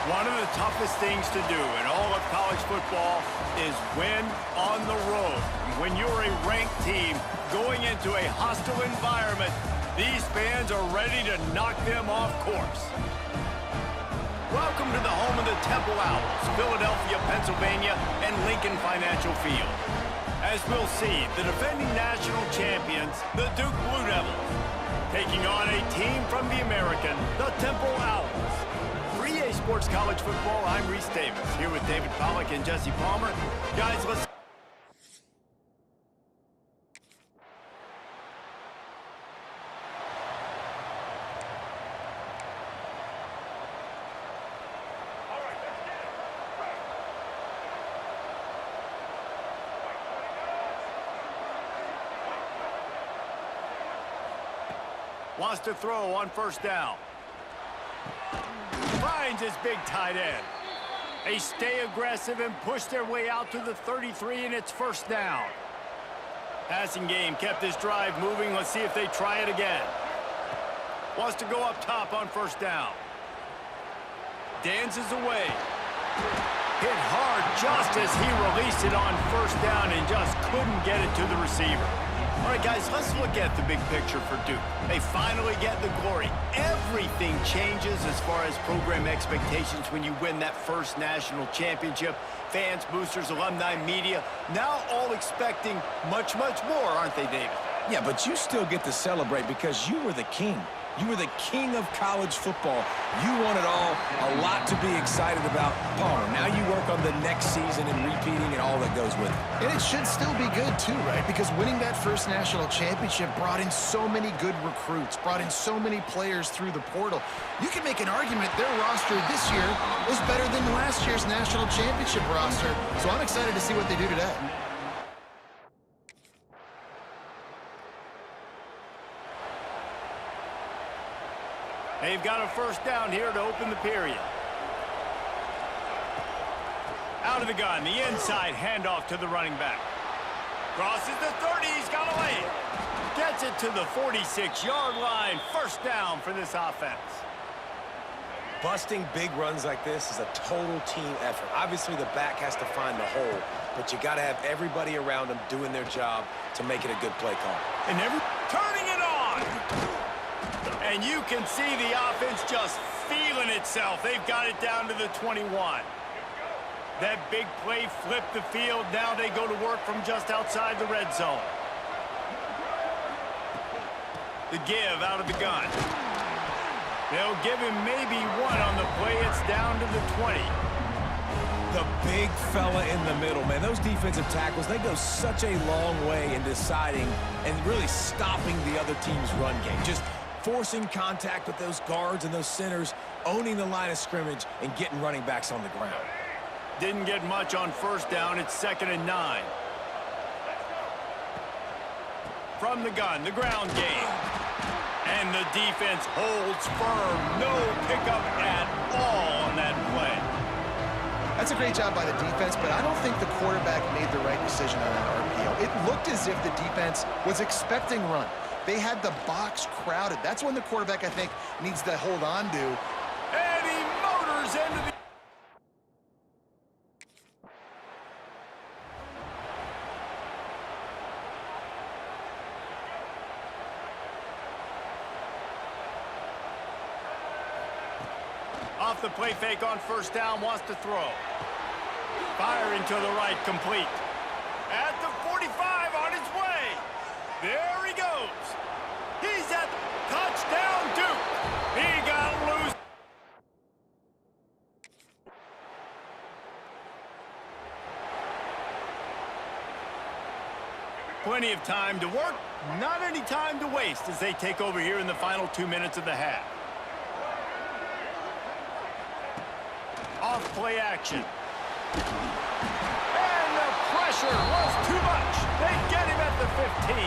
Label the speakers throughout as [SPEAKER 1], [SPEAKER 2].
[SPEAKER 1] One of the toughest things to do in all of college football is win on the road. When you're a ranked team going into a hostile environment, these fans are ready to knock them off course. Welcome to the home of the Temple Owls, Philadelphia, Pennsylvania, and Lincoln Financial Field. As we'll see, the defending national champions, the Duke Blue Devils, taking on a team from the American, the Temple Owls. For EA Sports College Football, I'm Reese Davis, here with David Pollack and Jesse Palmer. Guys, let's... Wants to throw on first down. Finds his big tight end. They stay aggressive and push their way out to the 33, and it's first down. Passing game kept this drive moving. Let's see if they try it again. Wants to go up top on first down. Dances away. Hit hard just as he released it on first down and just couldn't get it to the receiver. All right, guys, let's look at the big picture for Duke. They finally get the glory. Everything changes as far as program expectations when you win that first national championship. Fans, boosters, alumni, media, now all expecting much, much more, aren't they, David?
[SPEAKER 2] Yeah, but you still get to celebrate because you were the king. You were the king of college football. You won it all. A lot to be excited about. Palmer, now you work on the next season and repeating and all that goes with it.
[SPEAKER 3] And it should still be good, too, right? Because winning that first national championship brought in so many good recruits, brought in so many players through the portal. You can make an argument their roster this year was better than last year's national championship roster. So I'm excited to see what they do today.
[SPEAKER 1] They've got a first down here to open the period. Out of the gun, the inside handoff to the running back. Crosses the 30, he's got a lane. Gets it to the 46-yard line. First down for this offense.
[SPEAKER 2] Busting big runs like this is a total team effort. Obviously, the back has to find the hole, but you got to have everybody around them doing their job to make it a good play call.
[SPEAKER 1] And turning it on. And you can see the offense just feeling itself. They've got it down to the 21. That big play flipped the field. Now they go to work from just outside the red zone. The give out of the gun. They'll give him maybe one on the play. It's down to the 20.
[SPEAKER 2] The big fella in the middle, man. Those defensive tackles, they go such a long way in deciding and really stopping the other team's run game. Just forcing contact with those guards and those centers, owning the line of scrimmage, and getting running backs on the ground.
[SPEAKER 1] Didn't get much on first down. It's 2nd and 9. From the gun, the ground game. And the defense holds firm. No pickup at all on that play.
[SPEAKER 3] That's a great job by the defense, but I don't think the quarterback made the right decision on that RPO. It looked as if the defense was expecting run. They had the box crowded. That's when the quarterback, I think, needs to hold on to.
[SPEAKER 1] And he motors into the... Off the play fake on first down, wants to throw. Firing to the right, complete. At the 45, on his way. There he goes. He's at touchdown, Duke. He got loose. Plenty of time to work, not any time to waste as they take over here in the final 2 minutes of the half. Off play action. And the pressure was too much. They get him at the 15.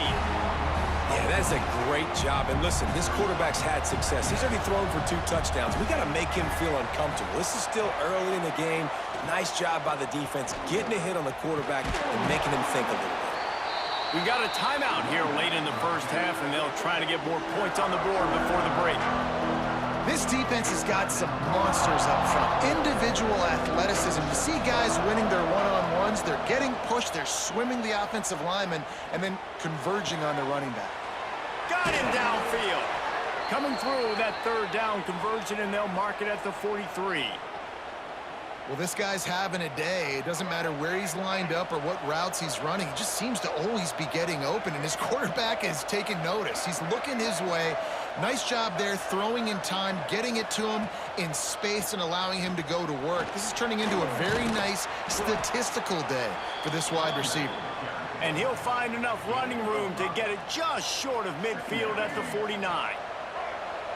[SPEAKER 2] Yeah, that's a great job. And listen, this quarterback's had success. He's already thrown for 2 touchdowns. We got to make him feel uncomfortable. This is still early in the game. Nice job by the defense, getting a hit on the quarterback and making him think a little bit.
[SPEAKER 1] We've got a timeout here late in the first half, and they'll try to get more points on the board before the break.
[SPEAKER 3] This defense has got some monsters up front. Individual athleticism. You see guys winning their one-on-ones. They're getting pushed. They're swimming the offensive lineman and then converging on the running back.
[SPEAKER 1] Got him downfield. Coming through with that third down conversion, and they'll mark it at the 43.
[SPEAKER 3] Well, this guy's having a day. It doesn't matter where he's lined up or what routes he's running. He just seems to always be getting open, and his quarterback is taking notice. He's looking his way. Nice job there, throwing in time, getting it to him in space and allowing him to go to work. This is turning into a very nice statistical day for this wide receiver.
[SPEAKER 1] And he'll find enough running room to get it just short of midfield at the 49.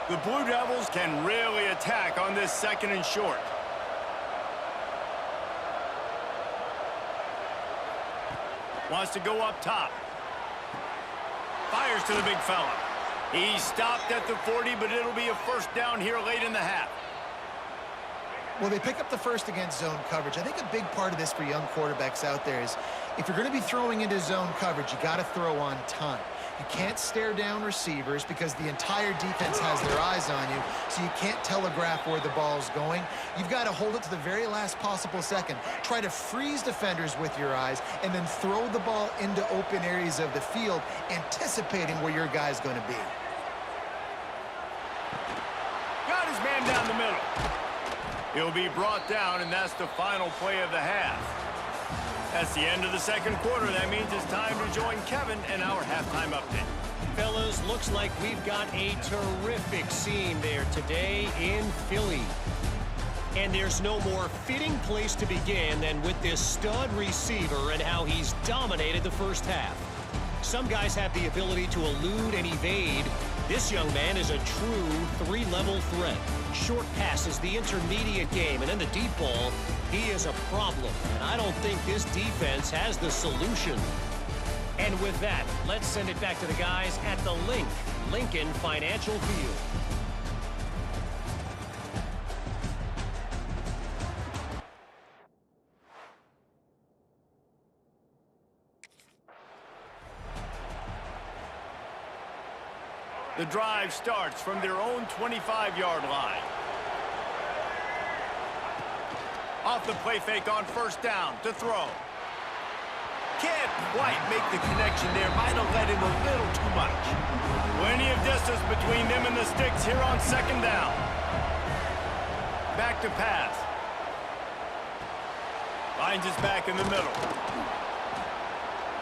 [SPEAKER 1] The Blue Devils can really attack on this 2nd and short. Wants to go up top. Fires to the big fella. He stopped at the 40, but it'll be a first down here late in the half.
[SPEAKER 3] Well, they pick up the first against zone coverage. I think a big part of this for young quarterbacks out there is if you're going to be throwing into zone coverage, you got to throw on time. You can't stare down receivers because the entire defense has their eyes on you, so you can't telegraph where the ball's going. You've got to hold it to the very last possible second. Try to freeze defenders with your eyes and then throw the ball into open areas of the field, anticipating where your guy's going to be.
[SPEAKER 1] Got his man down the middle. He'll be brought down, and that's the final play of the half. That's the end of the 2nd quarter. That means it's time to join Kevin in our halftime update.
[SPEAKER 4] Fellas, looks like we've got a terrific scene there today in Philly. And there's no more fitting place to begin than with this stud receiver and how he's dominated the first half. Some guys have the ability to elude and evade. This young man is a true 3-level threat. Short passes, the intermediate game, and in the deep ball, he is a problem. And I don't think this defense has the solution. And with that, let's send it back to the guys at the Lincoln Financial Field.
[SPEAKER 1] The drive starts from their own 25-yard line. Off the play fake on first down to throw. Can't quite make the connection there. Might have let him a little too much. Plenty of distance between them and the sticks here on 2nd down. Back to pass. Finds his back in the middle.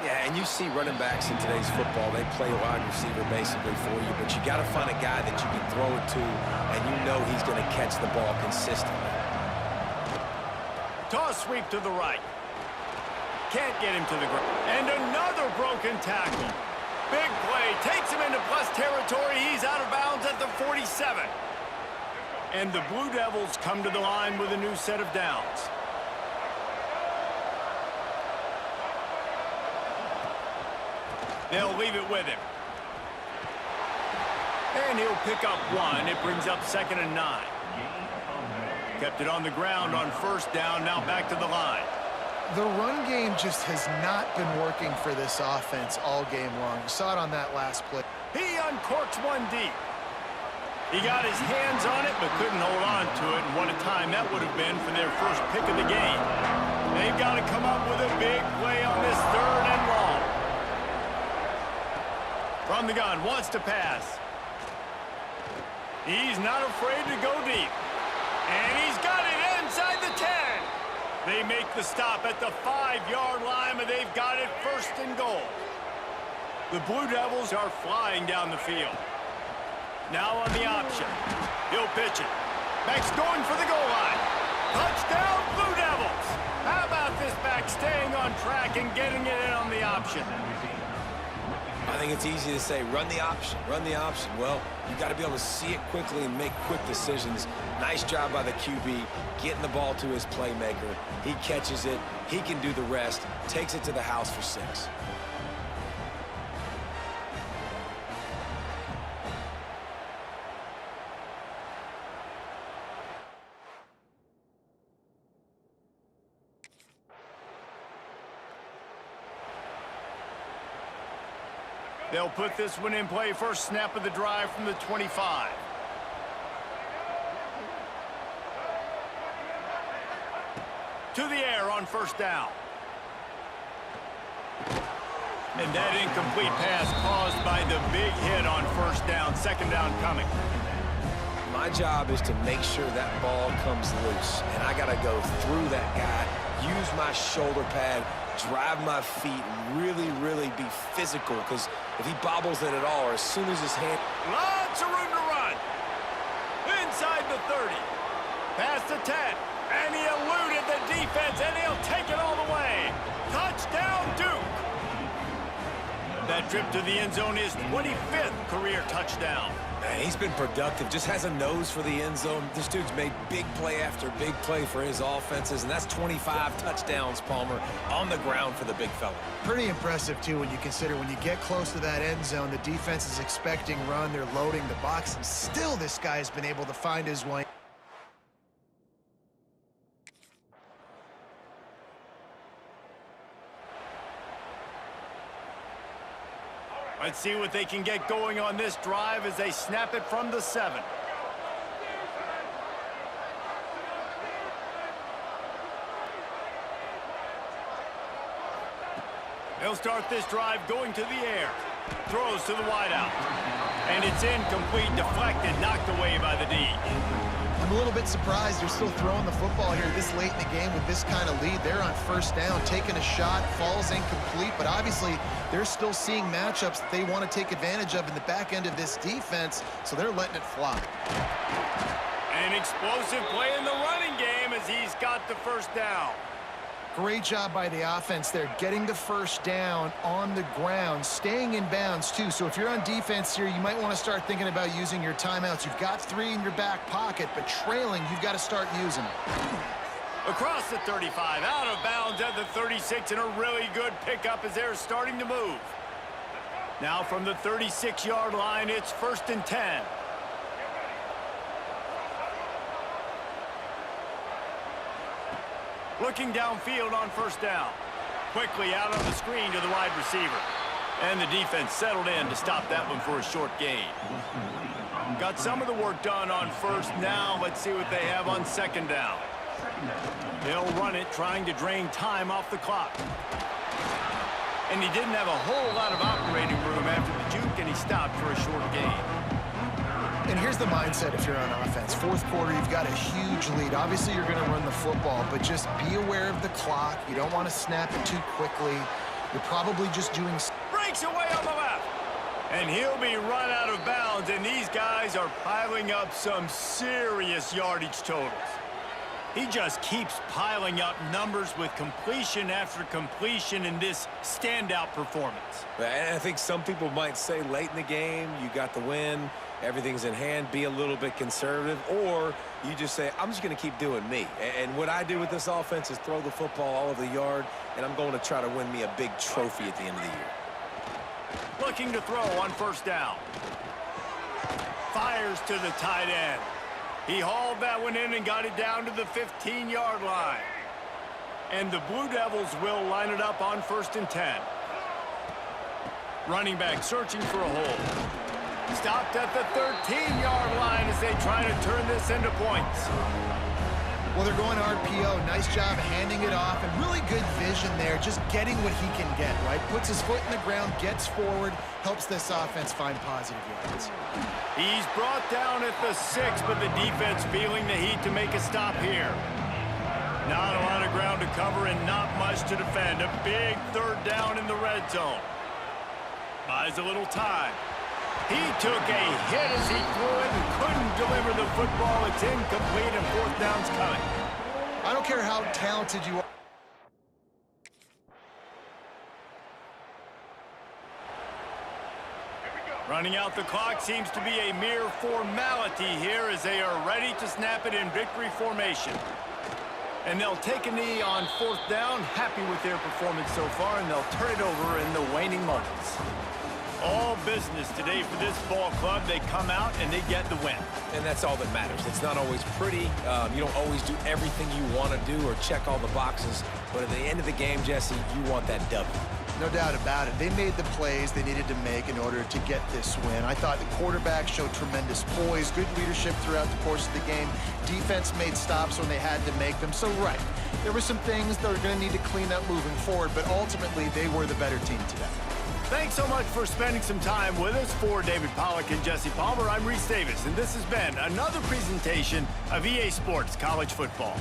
[SPEAKER 2] Yeah, and you see running backs in today's football, they play wide receiver basically for you, but you got to find a guy that you can throw it to, and you know he's going to catch the ball consistently.
[SPEAKER 1] Toss sweep to the right. Can't get him to the ground. And another broken tackle. Big play, takes him into plus territory. He's out of bounds at the 47. And the Blue Devils come to the line with a new set of downs. They'll leave it with him. And he'll pick up 1. It brings up 2nd and 9. Kept it on the ground on first down. Now back to the line.
[SPEAKER 3] The run game just has not been working for this offense all game long. You saw it on that last play.
[SPEAKER 1] He uncorks one deep. He got his hands on it, but couldn't hold on to it. And what a time that would have been for their first pick of the game. They've got to come up with a big play on this 3rd and long. From the gun, wants to pass. He's not afraid to go deep. And he's got it inside the 10. They make the stop at the 5-yard line, but they've got it 1st and goal. The Blue Devils are flying down the field. Now on the option. He'll pitch it. Back's going for the goal line. Touchdown, Blue Devils. How about this back staying on track and getting it in on the option?
[SPEAKER 2] I think it's easy to say, run the option, run the option. Well, you got to be able to see it quickly and make quick decisions. Nice job by the QB, getting the ball to his playmaker. He catches it. He can do the rest. Takes it to the house for 6.
[SPEAKER 1] They'll put this one in play. First snap of the drive from the 25. to the air on first down. And that incomplete pass caused by the big hit on first down. Second down coming.
[SPEAKER 2] My job is to make sure that ball comes loose. And I got to go through that guy, use my shoulder pad, drive my feet, really, really be physical. Because if he bobbles it at all, or as soon as his hand...
[SPEAKER 1] Lots of room to run. Inside the 30. Past the 10. And he eluded the defense, and he'll take it all the way. Touchdown, Duke. That trip to the end zone is 25th career touchdown.
[SPEAKER 2] Man, he's been productive, just has a nose for the end zone. This dude's made big play after big play for his offenses, and that's 25 touchdowns, Palmer, on the ground for the big fella.
[SPEAKER 3] Pretty impressive, too, when you consider when you get close to that end zone, the defense is expecting run, they're loading the box, and still this guy has been able to find his way.
[SPEAKER 1] Let's see what they can get going on this drive as they snap it from the 7. They'll start this drive going to the air. Throws to the wideout. And it's incomplete, deflected, knocked away by the D.
[SPEAKER 3] I'm a little bit surprised they're still throwing the football here this late in the game with this kind of lead. They're on first down, taking a shot, falls incomplete, but obviously they're still seeing matchups that they want to take advantage of in the back end of this defense, so they're letting it fly.
[SPEAKER 1] An explosive play in the running game as he's got the first down.
[SPEAKER 3] Great job by the offense there, getting the first down on the ground, staying in bounds too. So if you're on defense here, you might want to start thinking about using your timeouts. You've got 3 in your back pocket, but trailing, you've got to start using them.
[SPEAKER 1] Across the 35, out of bounds at the 36, and a really good pickup as they're starting to move. Now from the 36-yard line, it's 1st and 10. Looking downfield on first down. Quickly out on the screen to the wide receiver. And the defense settled in to stop that one for a short gain. Got some of the work done on first. Now let's see what they have on second down. They'll run it, trying to drain time off the clock. And he didn't have a whole lot of operating room after the juke, and he stopped for a short gain.
[SPEAKER 3] And here's the mindset if you're on offense. Fourth quarter, you've got a huge lead. Obviously, you're going to run the football, but just be aware of the clock. You don't want to snap it too quickly. You're probably just doing...
[SPEAKER 1] Breaks away on the left. And he'll be run out of bounds, and these guys are piling up some serious yardage totals. He just keeps piling up numbers with completion after completion in this standout performance.
[SPEAKER 2] And I think some people might say late in the game, you got the win, everything's in hand, be a little bit conservative, or you just say, I'm just going to keep doing me. And what I do with this offense is throw the football all over the yard, and I'm going to try to win me a big trophy at the end of the year.
[SPEAKER 1] Looking to throw on first down. Fires to the tight end. He hauled that one in and got it down to the 15-yard line. And the Blue Devils will line it up on 1st and 10. Running back searching for a hole. Stopped at the 13-yard line as they try to turn this into points.
[SPEAKER 3] Well, they're going RPO. Nice job handing it off, and really good vision there, just getting what he can get, right? Puts his foot in the ground, gets forward, helps this offense find positive yards.
[SPEAKER 1] He's brought down at the 6, but the defense feeling the heat to make a stop here. Not a lot of ground to cover and not much to defend. A big 3rd down in the red zone. Buys a little time. He took a hit as he threw it and couldn't deliver the football. It's incomplete and 4th down's coming.
[SPEAKER 3] I don't care how talented you are.
[SPEAKER 1] Running out the clock seems to be a mere formality here as they are ready to snap it in victory formation. And they'll take a knee on 4th down, happy with their performance so far, and they'll turn it over in the waning moments. All business today for this ball club. They come out and they get the win.
[SPEAKER 2] And that's all that matters. It's not always pretty. You don't always do everything you want to do or check all the boxes. But at the end of the game, Jesse, you want that W.
[SPEAKER 3] No doubt about it. They made the plays they needed to make in order to get this win. I thought the quarterback showed tremendous poise, good leadership throughout the course of the game. Defense made stops when they had to make them. So, right, there were some things that are going to need to clean up moving forward, but ultimately they were the better team today.
[SPEAKER 1] Thanks so much for spending some time with us. For David Pollack and Jesse Palmer, I'm Reese Davis, and this has been another presentation of EA Sports College Football.